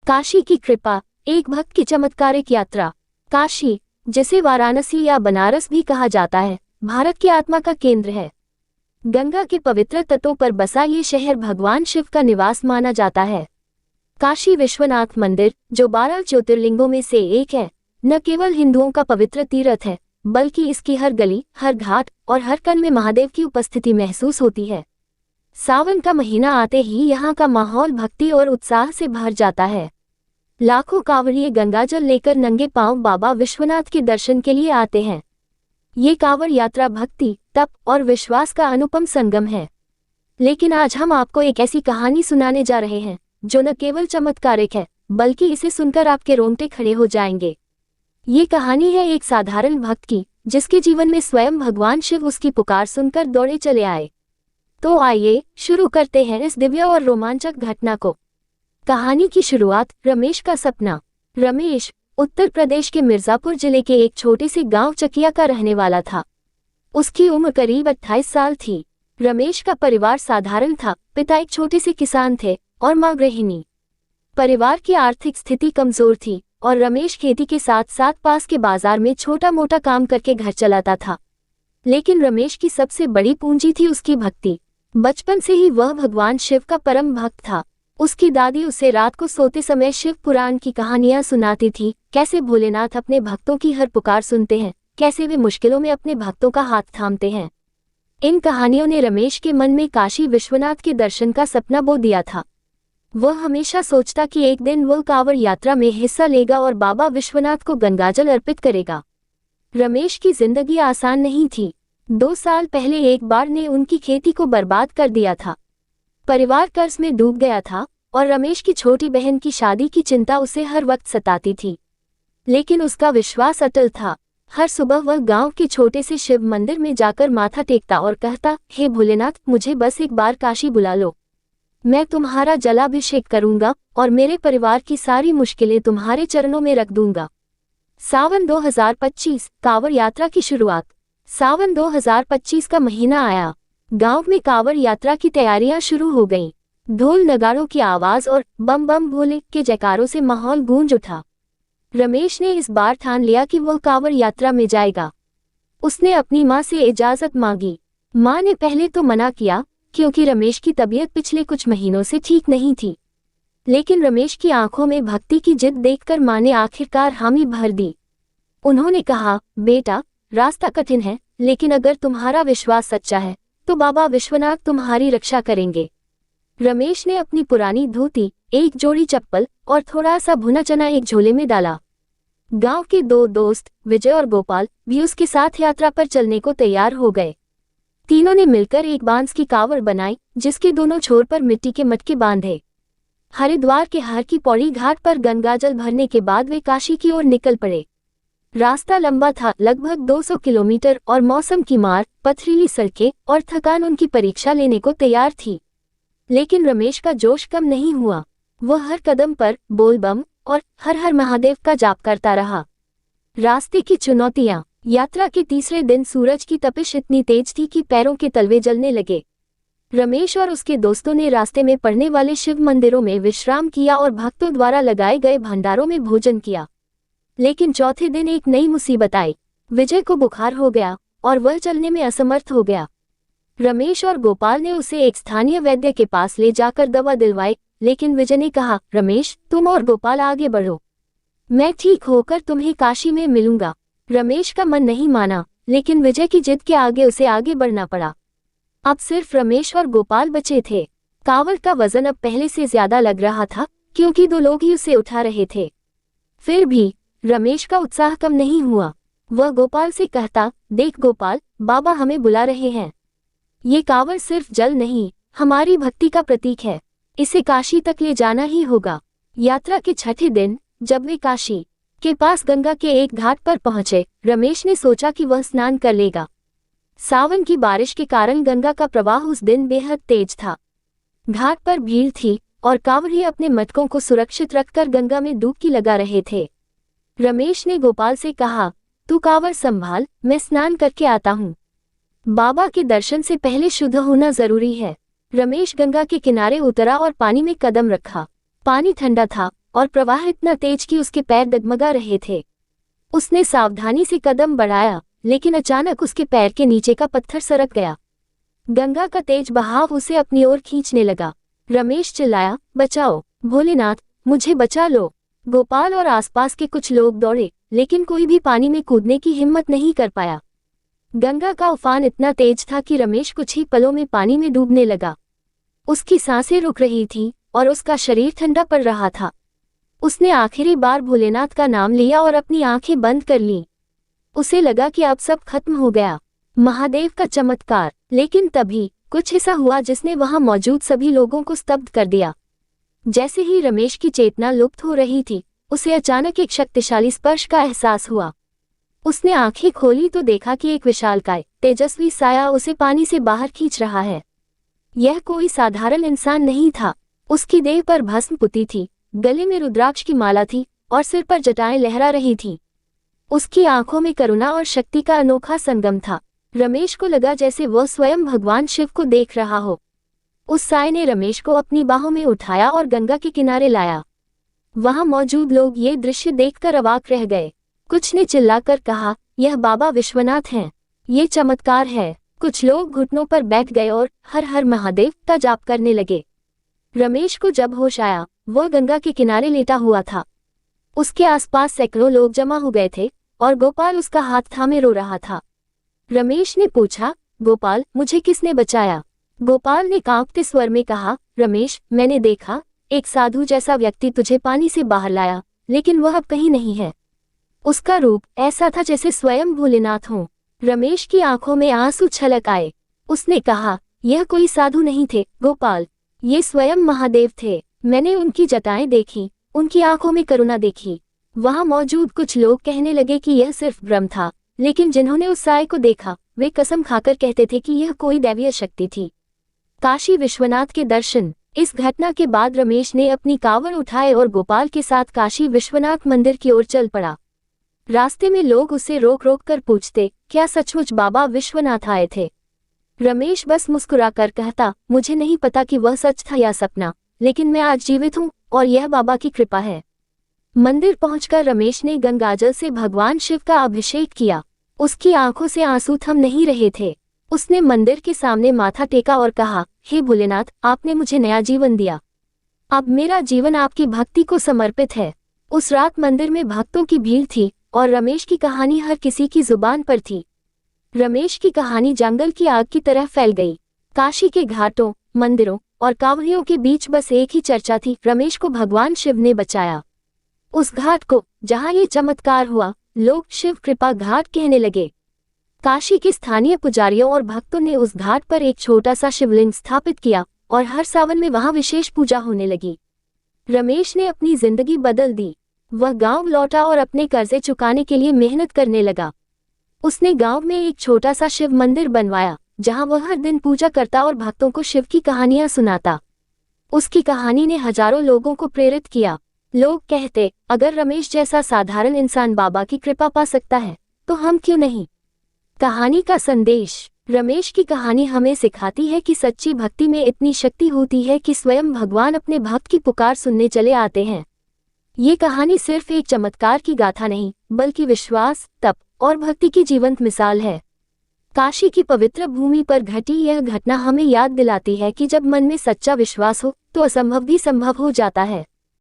काशी की कृपा, एक भक्त की चमत्कारिक यात्रा। काशी, जिसे वाराणसी या बनारस भी कहा जाता है, भारत की आत्मा का केंद्र है। गंगा के पवित्र तटों पर बसा ये शहर भगवान शिव का निवास माना जाता है। काशी विश्वनाथ मंदिर, जो 12 ज्योतिर्लिंगों में से एक है, न केवल हिंदुओं का पवित्र तीर्थ है, बल्कि इसकी हर गली, हर घाट और हर कण में महादेव की उपस्थिति महसूस होती है। सावन का महीना आते ही यहाँ का माहौल भक्ति और उत्साह से भर जाता है। लाखों कांवड़िए गंगाजल लेकर नंगे पांव बाबा विश्वनाथ के दर्शन के लिए आते हैं। ये कांवड़ यात्रा भक्ति, तप और विश्वास का अनुपम संगम है। लेकिन आज हम आपको एक ऐसी कहानी सुनाने जा रहे हैं जो न केवल चमत्कारिक है, बल्कि इसे सुनकर आपके रोंगटे खड़े हो जाएंगे। ये कहानी है एक साधारण भक्त की, जिसके जीवन में स्वयं भगवान शिव उसकी पुकार सुनकर दौड़े चले आए। तो आइए शुरू करते हैं इस दिव्य और रोमांचक घटना को। कहानी की शुरुआत रमेश का सपना। रमेश उत्तर प्रदेश के मिर्जापुर जिले के एक छोटे से गांव चकिया का रहने वाला था। उसकी उम्र करीब 28 साल थी। रमेश का परिवार साधारण था। पिता एक छोटे से किसान थे और मां गृहिणी। परिवार की आर्थिक स्थिति कमजोर थी और रमेश खेती के साथ साथ पास के बाजार में छोटा मोटा काम करके घर चलाता था। लेकिन रमेश की सबसे बड़ी पूंजी थी उसकी भक्ति। बचपन से ही वह भगवान शिव का परम भक्त था। उसकी दादी उसे रात को सोते समय शिव पुराण की कहानियां सुनाती थी। कैसे भोलेनाथ अपने भक्तों की हर पुकार सुनते हैं, कैसे वे मुश्किलों में अपने भक्तों का हाथ थामते हैं। इन कहानियों ने रमेश के मन में काशी विश्वनाथ के दर्शन का सपना बो दिया था। वह हमेशा सोचता कि एक दिन वह कांवड़ यात्रा में हिस्सा लेगा और बाबा विश्वनाथ को गंगाजल अर्पित करेगा। रमेश की जिंदगी आसान नहीं थी। 2 साल पहले एक बाढ़ ने उनकी खेती को बर्बाद कर दिया था। परिवार कर्ज में डूब गया था और रमेश की छोटी बहन की शादी की चिंता उसे हर वक्त सताती थी। लेकिन उसका विश्वास अटल था। हर सुबह वह गांव के छोटे से शिव मंदिर में जाकर माथा टेकता और कहता, हे भोलेनाथ, मुझे बस एक बार काशी बुला लो। मैं तुम्हारा जलाभिषेक करूंगा और मेरे परिवार की सारी मुश्किलें तुम्हारे चरणों में रख दूंगा। सावन 2025, कांवड़ यात्रा की शुरुआत। सावन 2025 का महीना आया। गांव में कांवड़ यात्रा की तैयारियां शुरू हो गईं। ढोल नगाड़ों की आवाज और बम बम भोले के जयकारों से माहौल गूंज उठा। रमेश ने इस बार ठान लिया कि वह कांवड़ यात्रा में जाएगा। उसने अपनी मां से इजाजत मांगी। मां ने पहले तो मना किया, क्योंकि रमेश की तबीयत पिछले कुछ महीनों से ठीक नहीं थी। लेकिन रमेश की आंखों में भक्ति की जिद देखकर मां ने आखिरकार हामी भर दी। उन्होंने कहा, बेटा, रास्ता कठिन है, लेकिन अगर तुम्हारा विश्वास सच्चा है तो बाबा विश्वनाथ तुम्हारी रक्षा करेंगे। रमेश ने अपनी पुरानी धोती, एक जोड़ी चप्पल और थोड़ा सा भुना चना एक झोले में डाला। गांव के 2 दोस्त, विजय और गोपाल, भी उसके साथ यात्रा पर चलने को तैयार हो गए। तीनों ने मिलकर एक बांस की कांवड़ बनाई, जिसके दोनों छोर पर मिट्टी के मटके बांधे। हरिद्वार के हर की पौड़ी घाट पर गंगाजल भरने के बाद वे काशी की ओर निकल पड़े। रास्ता लंबा था, लगभग 200 किलोमीटर, और मौसम की मार, पथरीली सड़कें और थकान उनकी परीक्षा लेने को तैयार थी। लेकिन रमेश का जोश कम नहीं हुआ। वह हर कदम पर बोल बम और हर हर महादेव का जाप करता रहा। रास्ते की चुनौतियां। यात्रा के तीसरे दिन सूरज की तपिश इतनी तेज थी कि पैरों के तलवे जलने लगे। रमेश और उसके दोस्तों ने रास्ते में पड़ने वाले शिव मंदिरों में विश्राम किया और भक्तों द्वारा लगाए गए भंडारों में भोजन किया। लेकिन चौथे दिन एक नई मुसीबत आई। विजय को बुखार हो गया और वह चलने में असमर्थ हो गया। रमेश और गोपाल ने उसे एक स्थानीय वैद्य के पास ले जाकर दवा दिलवाई, लेकिन विजय ने कहा, रमेश, तुम और गोपाल आगे बढ़ो, मैं ठीक होकर तुम्हें काशी में मिलूंगा। रमेश का मन नहीं माना, लेकिन विजय की जिद के आगे उसे आगे बढ़ना पड़ा। अब सिर्फ रमेश और गोपाल बचे थे। कांवड़ का वजन अब पहले से ज्यादा लग रहा था, क्योंकि 2 लोग ही उसे उठा रहे थे। फिर भी रमेश का उत्साह कम नहीं हुआ। वह गोपाल से कहता, देख गोपाल, बाबा हमें बुला रहे हैं। ये कांवड़ सिर्फ जल नहीं, हमारी भक्ति का प्रतीक है। इसे काशी तक ले जाना ही होगा। यात्रा के छठे दिन, जब वे काशी के पास गंगा के एक घाट पर पहुंचे, रमेश ने सोचा कि वह स्नान कर लेगा। सावन की बारिश के कारण गंगा का प्रवाह उस दिन बेहद तेज था। घाट पर भीड़ थी और कांवड़िए अपने मटकों को सुरक्षित रखकर गंगा में डुबकी लगा रहे थे। रमेश ने गोपाल से कहा, तू कांवड़ संभाल, मैं स्नान करके आता हूँ। बाबा के दर्शन से पहले शुद्ध होना जरूरी है। रमेश गंगा के किनारे उतरा और पानी में कदम रखा। पानी ठंडा था और प्रवाह इतना तेज कि उसके पैर डगमगा रहे थे। उसने सावधानी से कदम बढ़ाया, लेकिन अचानक उसके पैर के नीचे का पत्थर सरक गया। गंगा का तेज बहाव उसे अपनी ओर खींचने लगा। रमेश चिल्लाया, बचाओ भोलेनाथ, मुझे बचा लो। गोपाल और आसपास के कुछ लोग दौड़े, लेकिन कोई भी पानी में कूदने की हिम्मत नहीं कर पाया। गंगा का उफान इतना तेज था कि रमेश कुछ ही पलों में पानी में डूबने लगा। उसकी सांसें रुक रही थीं और उसका शरीर ठंडा पड़ रहा था। उसने आखिरी बार भोलेनाथ का नाम लिया और अपनी आंखें बंद कर लीं। उसे लगा कि अब सब खत्म हो गया, महादेव का चमत्कार। लेकिन तभी कुछ ऐसा हुआ जिसने वहां मौजूद सभी लोगों को स्तब्ध कर दिया। जैसे ही रमेश की चेतना लुप्त हो रही थी, उसे अचानक एक शक्तिशाली स्पर्श का एहसास हुआ। उसने आंखें खोली तो देखा कि एक विशालकाय, तेजस्वी साया उसे पानी से बाहर खींच रहा है। यह कोई साधारण इंसान नहीं था। उसकी देह पर भस्म पुती थी, गले में रुद्राक्ष की माला थी और सिर पर जटाएं लहरा रही थीं। उसकी आंखों में करुणा और शक्ति का अनोखा संगम था। रमेश को लगा जैसे वह स्वयं भगवान शिव को देख रहा हो। उस साय ने रमेश को अपनी बाहों में उठाया और गंगा के किनारे लाया। वहां मौजूद लोग ये दृश्य देखकर अवाक रह गए। कुछ ने चिल्लाकर कहा, यह बाबा विश्वनाथ हैं, ये चमत्कार है। कुछ लोग घुटनों पर बैठ गए और हर हर महादेव का जाप करने लगे। रमेश को जब होश आया, वह गंगा के किनारे लेटा हुआ था। उसके आसपास सैकड़ों लोग जमा हो गए थे और गोपाल उसका हाथ थामे रो रहा था। रमेश ने पूछा, गोपाल, मुझे किसने बचाया? गोपाल ने कांपते स्वर में कहा, रमेश, मैंने देखा, एक साधु जैसा व्यक्ति तुझे पानी से बाहर लाया, लेकिन वह अब कहीं नहीं है। उसका रूप ऐसा था जैसे स्वयं भोलेनाथ हों। रमेश की आंखों में आंसू छलक आए। उसने कहा, यह कोई साधु नहीं थे गोपाल, ये स्वयं महादेव थे। मैंने उनकी जटाएं देखी, उनकी आंखों में करुणा देखी। वहां मौजूद कुछ लोग कहने लगे कि यह सिर्फ भ्रम था, लेकिन जिन्होंने उस साय को देखा, वे कसम खाकर कहते थे कि यह कोई दैवीय शक्ति थी। काशी विश्वनाथ के दर्शन। इस घटना के बाद रमेश ने अपनी कांवड़ उठाए और गोपाल के साथ काशी विश्वनाथ मंदिर की ओर चल पड़ा। रास्ते में लोग उसे रोक रोक कर पूछते, क्या सचमुच बाबा विश्वनाथ आए थे? रमेश बस मुस्कुराकर कहता, मुझे नहीं पता कि वह सच था या सपना, लेकिन मैं आज जीवित हूँ और यह बाबा की कृपा है। मंदिर पहुंचकर रमेश ने गंगाजल से भगवान शिव का अभिषेक किया। उसकी आंखों से आंसू थम नहीं रहे थे। उसने मंदिर के सामने माथा टेका और कहा, हे भोलेनाथ, आपने मुझे नया जीवन दिया। अब मेरा जीवन आपकी भक्ति को समर्पित है। उस रात मंदिर में भक्तों की भीड़ थी और रमेश की कहानी हर किसी की जुबान पर थी। रमेश की कहानी जंगल की आग की तरह फैल गई। काशी के घाटों, मंदिरों और कांवड़ियों के बीच बस एक ही चर्चा थी, रमेश को भगवान शिव ने बचाया। उस घाट को, जहां ये चमत्कार हुआ, लोग शिव कृपा घाट कहने लगे। काशी के स्थानीय पुजारियों और भक्तों ने उस घाट पर एक छोटा सा शिवलिंग स्थापित किया और हर सावन में वहां विशेष पूजा होने लगी। रमेश ने अपनी जिंदगी बदल दी। वह गांव लौटा और अपने कर्जे चुकाने के लिए मेहनत करने लगा। उसने गांव में एक छोटा सा शिव मंदिर बनवाया, जहां वह हर दिन पूजा करता और भक्तों को शिव की कहानियां सुनाता। उसकी कहानी ने हजारों लोगों को प्रेरित किया। लोग कहते, अगर रमेश जैसा साधारण इंसान बाबा की कृपा पा सकता है, तो हम क्यों नहीं? कहानी का संदेश। रमेश की कहानी हमें सिखाती है कि सच्ची भक्ति में इतनी शक्ति होती है कि स्वयं भगवान अपने भक्त की पुकार सुनने चले आते हैं। ये कहानी सिर्फ एक चमत्कार की गाथा नहीं, बल्कि विश्वास, तप और भक्ति की जीवंत मिसाल है। काशी की पवित्र भूमि पर घटी यह घटना हमें याद दिलाती है कि जब मन में सच्चा विश्वास हो, तो असंभव भी संभव हो जाता है।